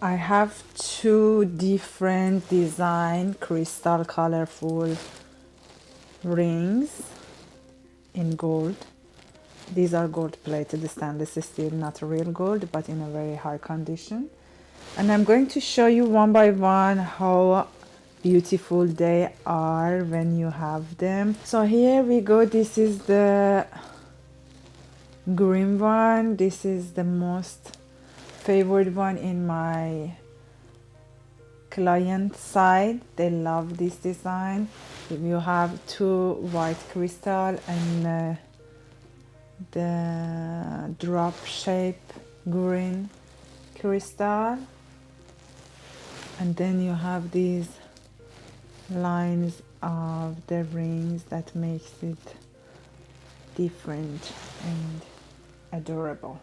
I have two different design crystal colorful rings in gold. These are gold plated stainless steel, not real gold, but in a very high condition. And I'm going to show you one by one how beautiful they are when you have them. So here we go. This is the green one. This is the most favored one in my client side. They love this design. You have two white crystal and the drop shape green crystal, and then you have these lines of the rings that makes it different and adorable.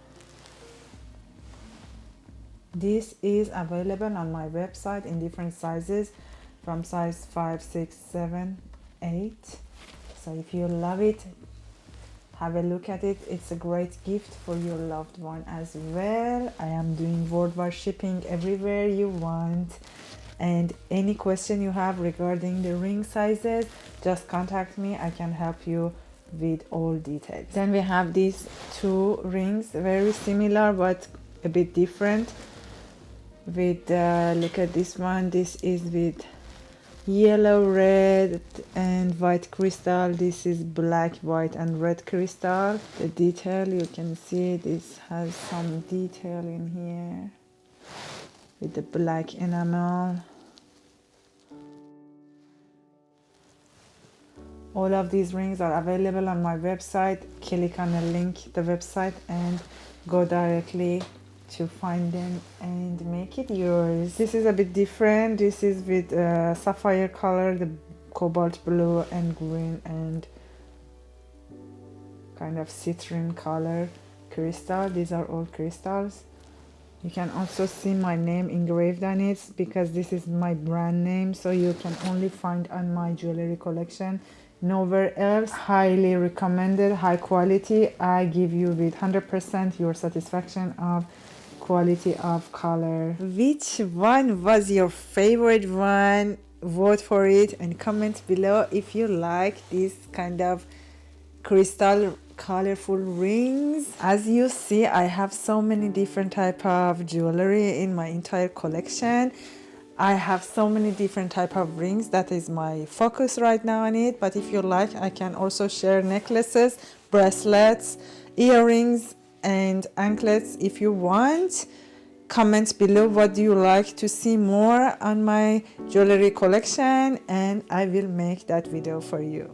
This is available on my website in different sizes, from size 5, 6, 7, 8. So if you love it, have a look at it. It's a great gift for your loved one as well. I am doing worldwide shipping everywhere you want. And any question you have regarding the ring sizes, just contact me. I can help you with all details. Then we have these two rings, very similar but a bit different. With look at this one. This is with yellow, red and white crystal. This is black, white and red crystal. The detail, you can see this has some detail in here with the black enamel. All of these rings are available on my website. Click on the link, the website, and go directly to find them and make it yours. This is a bit different. This is with sapphire color, the cobalt blue and green and kind of citrine color crystal. These are all crystals. You can also see my name engraved on it because this is my brand name, so you can only find on my jewelry collection, nowhere else. Highly recommended, high quality. I give you with 100% your satisfaction of quality of color. Which one was your favorite one? Vote for it and comment below if you like this kind of crystal colorful rings. As you see, I have so many different type of jewelry in my entire collection. I have so many different type of rings. That is my focus right now on it, but if you like, I can also share necklaces, bracelets, earrings and anklets if you want. Comment below what do you like to see more on my jewelry collection and I will make that video for you.